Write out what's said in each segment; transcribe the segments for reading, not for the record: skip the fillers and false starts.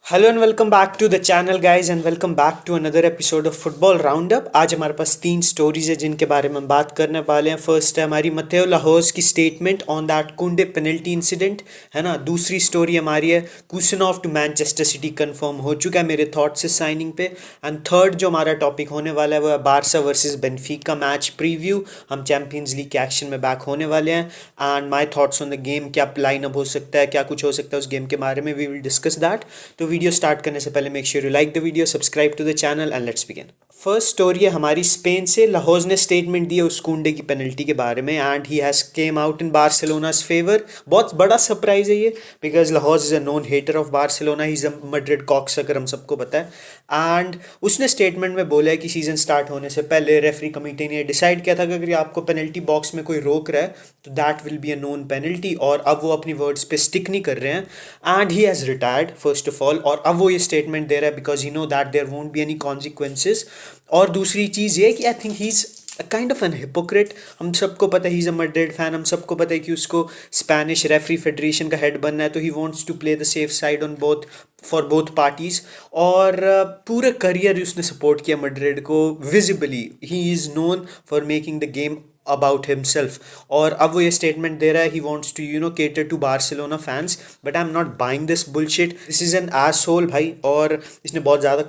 Hello and welcome back to the channel guys and welcome back to another episode of football roundup. आज हमारे पास तीन stories है जिनके बारे में हम बात करने वाले हैं। फर्स्ट है हमारी मत्तेओ लाहोस की स्टेटमेंट ऑन दैट कुंडे पेनल्टी इंसिडेंट, है ना। दूसरी स्टोरी हमारी है Khusanov to Manchester city confirm हो चुका है मेरे थॉट्स इस साइनिंग पे। एंड थर्ड जो हमारा टॉपिक होने वाला है वो है Barça versus Benfica match preview. हम चैंपियंस लीग के एक्शन में बैक होने वाले हैं and my thoughts on the game, क्या लाइनअप हो सकता है, क्या कुछ हो सकता है उस गेम के बारे में, वी विल डिस्कस दैट। तो वीडियो स्टार्ट करने से पहले make sure you like the video, subscribe to the channel and let's begin. First story है हमारी स्पेन से। लाहौज ने स्टेटमेंट दी है उस कुंडे की पेनल्टी के बारे में and he has came out in Barcelona's favour. बहुत बड़ा सरप्राइज है ये, because Lahoz is a known hater of Barcelona, he is a Madrid cocksucker, हम सबको पता है। एंड उसने स्टेटमेंट में बोला है कि सीजन स्टार्ट होने से पहले रेफरी कमेटी ने डिसाइड किया था कि अगर आपको पेनल्टी बॉक्स में कोई रोक रहा है तो that will be a known penalty, और अब वो अपनी वर्ड्स पे स्टिक नहीं कर रहे हैं and he has retired first of all. और अब वो ये स्टेटमेंट दे रहा है because he know that there won't be any consequences. और दूसरी चीज़ ये कि I think he is kind of an hypocrite. हम सबको पता है he is a Madrid fan, हम सबको पता है कि उसको स्पेनिश रेफरी फेडरेशन का हेड बनना है, तो he wants to play the safe side on both for both parties. और पूरे करियर उसने सपोर्ट किया मैड्रिड को visibly. He is known for making the game about himself. और अब वो ये स्टेटमेंट दे रहा है he wants to cater to Barcelona fans, but I am not buying this bullshit. This is an asshole भाई, और इसने बहुत ज़्यादा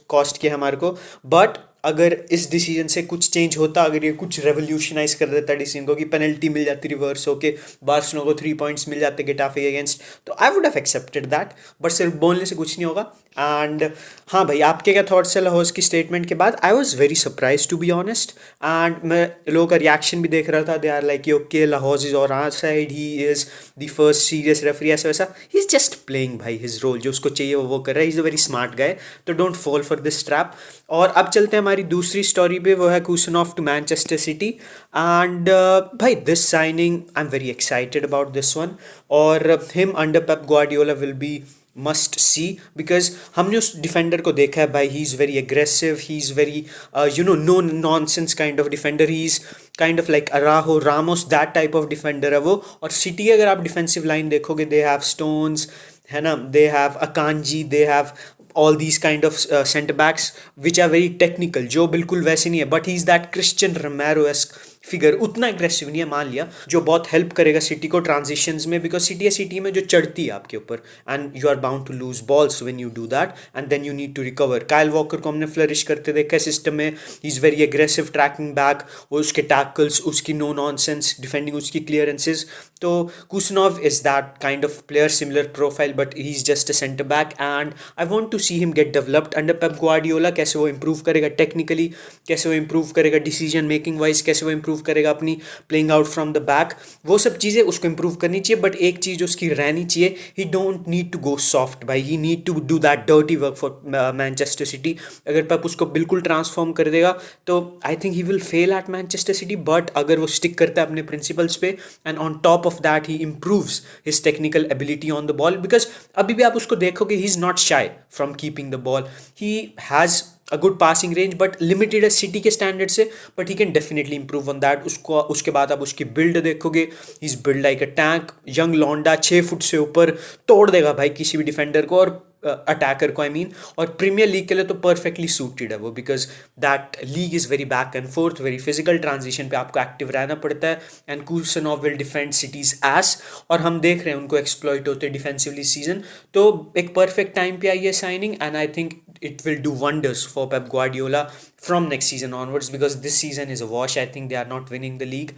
कॉस्ट किया हमारे को। बट अगर इस डिसीजन से कुछ चेंज होता, अगर ये कुछ रेवोल्यूशनाइज कर देता डिसीजन को कि पेनल्टी मिल जाती रिवर्स होके, बार्सिलोना को 3 पॉइंट्स मिल जाते गेटाफे अगेंस्ट, तो I would have accepted that. But सिर्फ बोलने से कुछ नहीं होगा। एंड हाँ भाई, आपके क्या थॉट्स है लाहौज की स्टेटमेंट के बाद? I was very surprise to be honest. And मैं लोगों का रिएक्शन भी देख रहा था, they are like okay Lahoz is or our side, he is the first serious referee, ऐसा वैसा। ही इज जस्ट प्लेइंग भाई हिज रोल, जो उसको चाहिए वो कर रहा है। He is a very smart guy, तो don't fall for this trap. और अब चलते हैं हमारी दूसरी स्टोरी पे, वो है Khusanov to Manchester City. And भाई this signing I am very excited about this one. और him under Pep Guardiola will be must see, because हमने उस डिफेंडर को देखा है भाई, he is very aggressive, he is very no nonsense kind of defender, he is kind of like Araujo Ramos, that type of defender है वो। और city अगर आप डिफेंसिव लाइन देखोगे, दे हैव स्टोन्स, है ना, they have अकांजी, they have all these kind of centre backs which are very technical, जो बिल्कुल वैसे नहीं है, but he is that Christian रोमेरो ask figure. उतना एग्रेसिव नहीं है मान लिया, जो बहुत हेल्प करेगा सिटी को ट्रांजिशंस में, बिकॉज सिटी में जो चढ़ती है आपके ऊपर and you are bound to lose balls when you do that and then you need to recover. Kyle Walker को हमने फ्लरिश करते देखा है सिस्टम में, he is very aggressive tracking back, वो उसके टैकल्स, उसकी नो नॉनसेंस डिफेंडिंग, उसकी क्लियरेंसेज। तो Khusanov is that kind of player, similar profile, but he is just a centre back and I want to see him get developed under Pep Guardiola. कैसे वो improve करेगा technically, कैसे वो improve करेगा decision making wise, कैसे वो improve करेगा अपनी playing out from the back, वो सब चीज़ें उसको इंप्रूव करनी चाहिए। बट एक चीज़ उसकी रहनी चाहिए, he don't need to go soft भाई, he need to do that dirty work for Manchester City. अगर पेप उसको बिल्कुल ट्रांसफॉर्म कर देगा तो I think he will fail at Manchester City. But अगर वो स्टिक करता है अपने प्रिंसिपल्स पे and on top of that he improves his technical ability on the ball, because अभी भी आप उसको देखोगे he is not shy from keeping the ball, he has a good passing range but limited है city के standard से, but he can definitely improve on that। उसको उसके बाद आप उसकी बिल्ड देखोगे, he is built like a tank, young लौंडा, 6 फुट से ऊपर तोड़ देगा भाई किसी भी डिफेंडर को, और अटैकर को आई मीन। और प्रीमियर लीग के लिए तो परफेक्टली सूटेड है वो, because that league is very back and forth, very physical, transition पे आपको एक्टिव रहना पड़ता है and Khusanov will defend City's ass. और हम देख रहे हैं उनको एक्सप्लॉइट होते डिफेंसिवली सीजन। तो एक परफेक्ट टाइम पे आई है signing and I think it will do wonders for Pep Guardiola from next season onwards, because this season is a wash. I think they are not winning the league।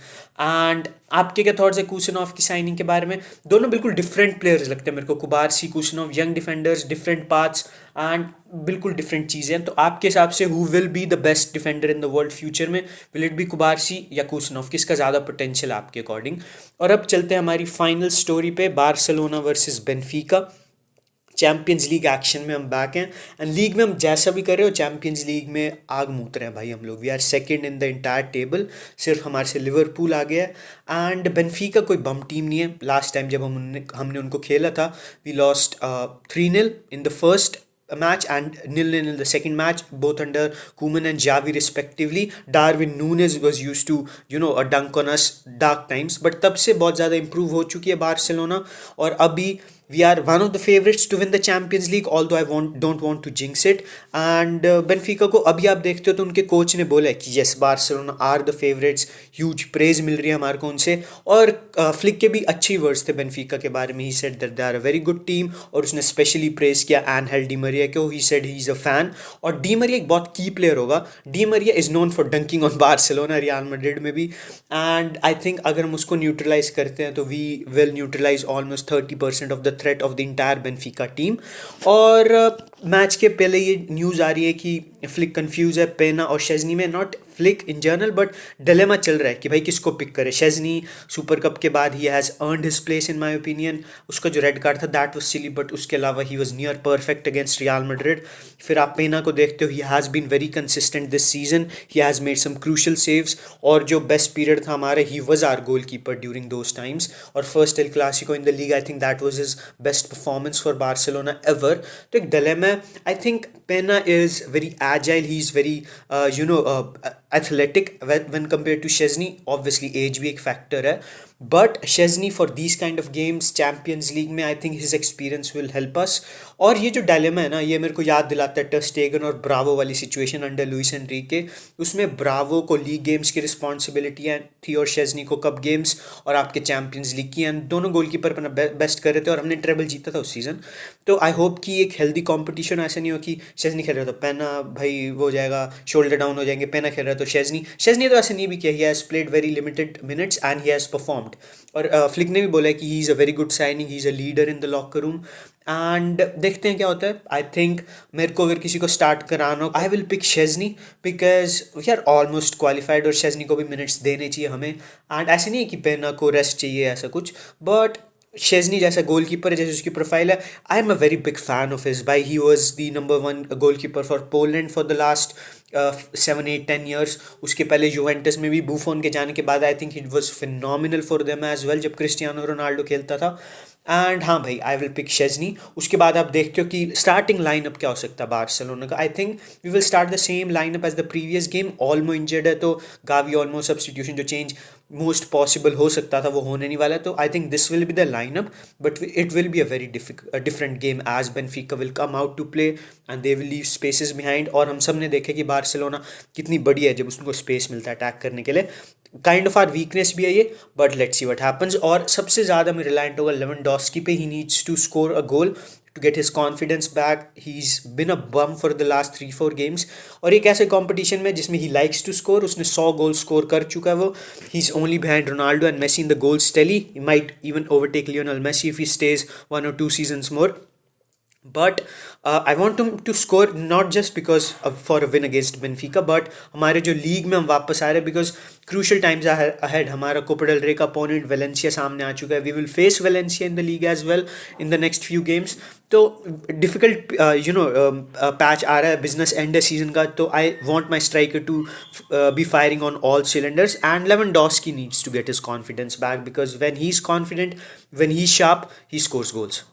and आपके क्या thoughts है कुसनोव की signing के बारे में? दोनों बिल्कुल different players लगते हैं मेरे को, Cubarsi, Khusanov, young defenders, different paths and बिल्कुल डिफरेंट चीज़ें। तो आपके हिसाब से who will be the best defender in the world future में? विल इट बी कुबारसी या कुसनोव? किसका ज़्यादा पोटेंशियल आपके अकॉर्डिंग? और अब चलते हैं हमारी फाइनल स्टोरी पे, Barcelona versus Benfica. Champions league action में हम बैक हैं एंड लीग में हम जैसा भी कर रहे हो, चैम्पियंस लीग में आग मूत रहे हैं भाई हम लोग। We are second in the entire table, सिर्फ हमारे से लिवरपूल आ गया है एंड बेनफिका कोई बम टीम नहीं है। लास्ट टाइम जब हमने उनको खेला था, we lost 3-0 in the first match and 0-0 in the second match, both under Koeman and Xavi respectively. Darwin Núñez was used to dunk on us dark times, but तब से बहुत ज़्यादा improve हो चुकी है बार्सिलोना। और अभी we are one of the favorites to win the Champions League, although I don't want to jinx it. And Benfica को अभी आप देखते हो तो उनके कोच ने बोला है कि yes Barcelona are the favourites, huge praise मिल रही है हमारे को उनसे। और फ्लिक के भी अच्छी वर्ड्स थे बेनफिका के बारे में, he said that they are a very good team, और उसने स्पेशली प्रेज किया एनहेल डी मरिया को, he said he is a fan. और डी मरिया एक बहुत की प्लेयर होगा। Di Maria is known for dunking on Barcelona, Real Madrid में भी। एंड आई थिंक अगर हम उसको न्यूट्रलाइज करते हैं तो we will neutralise almost 30% of the threat of the entire Benfica team. और मैच के पहले ये न्यूज़ आ रही है कि फ्लिक कंफ्यूज है पेना और शेजनी में, not flick in general but dilemma चल रहा है कि भाई किसको पिक करे। शेजनी सुपर कप के बाद he has earned his place in my opinion. उसका जो रेड कार्ड था दैट वाज सिली, बट उसके अलावा he was near perfect against Real Madrid. फिर आप पेना को देखते हो, he has been very consistent this season, he has made some crucial saves. और जो बेस्ट पीरियड था हमारा, he was our goalkeeper during those times. और first El Clasico in the league, I think that was his best performance for Barcelona ever. तो एक dilemma है। I think पेना is very agile, he is very athletic when compared to Szczesny. Obviously age भी एक factor है, but Szczesny for these kind of games Champions League में I think his experience will help us. और ये जो dilemma है ना, ये मेरे को याद दिलाता है टर स्टेगन और ब्रावो वाली सिचुएशन अंडर लुइस एनरिके। उसमें ब्रावो को लीग गेम्स की रिस्पॉन्सिबिलिटी थी और शेजनी को कप गेम्स और आपके चैम्पियंस लीग की, एंड दोनों गोलकीपर अपना बेस्ट कर रहे थे और हमने ट्रेबल जीता था उस सीज़न। तो आई होप कि एक हेल्दी कॉम्पिटिशन, ऐसा नहीं हो कि शेजनी खेल रहा था पेना भाई वो हो जाएगा, शोल्डर डाउन हो जाएंगे, पेना खेल रहा है तो शेजनी तो ऐसे नहीं भी किया, he has played very limited minutes and he has performed. और फ्लिक ने भी बोला है कि ही is a very good signing, he is a leader in the locker room. And देखते हैं क्या होता है। आई थिंक मेरे को अगर किसी को स्टार्ट कराना हो, I will pick Szczesny, because we are almost qualified और शेजनी को भी मिनट्स देने चाहिए हमें। एंड ऐसे नहीं है कि पेना को रेस्ट चाहिए ऐसा कुछ, बट शेजनी जैसा गोलकीपर है, जैसे उसकी प्रोफाइल है, I am a very big fan of his. By he was the number 1 goalkeeper for Poland for the last 7-8-10 years। उसके पहले यूवेंटस में भी बूफोन के जाने के बाद I think it was phenomenal for them as well, जब क्रिस्टियानो रोनाल्डो खेलता था। एंड हाँ भाई, आई विल पिक शेजनी। उसके बाद आप देखते हो कि स्टार्टिंग लाइनअप क्या हो सकता है बार्सिलोना का। I think we will start the same lineup as the previous game. Olmo injured है तो गावी ऑल्मो सब्सटीट्यूशन जो चेंज मोस्ट पॉसिबल हो सकता था वो होने नहीं वाला है। तो I think this will be the lineup, but it will be a very different game as Benfica will come out to play and they will leave spaces behind. और हम सब ने देखे कि बार्सिलोना कितनी बड़ी है जब उसको स्पेस मिलता है अटैक करने के लिए। काइंड ऑफ आर वीकनेस भी है ये, but let's see what happens. और सबसे ज़्यादा मैं रिलायंट होगा लेवेंडोस्की पे। He needs to score a goal to get his confidence back. He is been a bomb for the last 3-4 games. और एक ऐसे कॉम्पिटिशन में जिसमें ही लाइक्स टू स्कोर, उसने 100 गोल स्कोर कर चुका है वो। He is only behind Ronaldo and Messi in the goals tally. He might even overtake Lionel Messi if he stays 1 or 2 seasons more. But I want to score not just because for a win against Benfica, but हमारे जो league में हम वापस आ रहे हैं, because crucial times ahead. हमारा Copa del Rey का अपोनेंट वेलेंसिया सामने आ चुका है। We will face Valencia in the league as well in the next few games. तो डिफिकल्ट पैच आ रहा है, बिजनेस एंड है सीजन का। तो I want my striker to be firing on all cylinders, and Lewandowski needs to get his confidence back, because when he's confident, when he's sharp, he scores goals.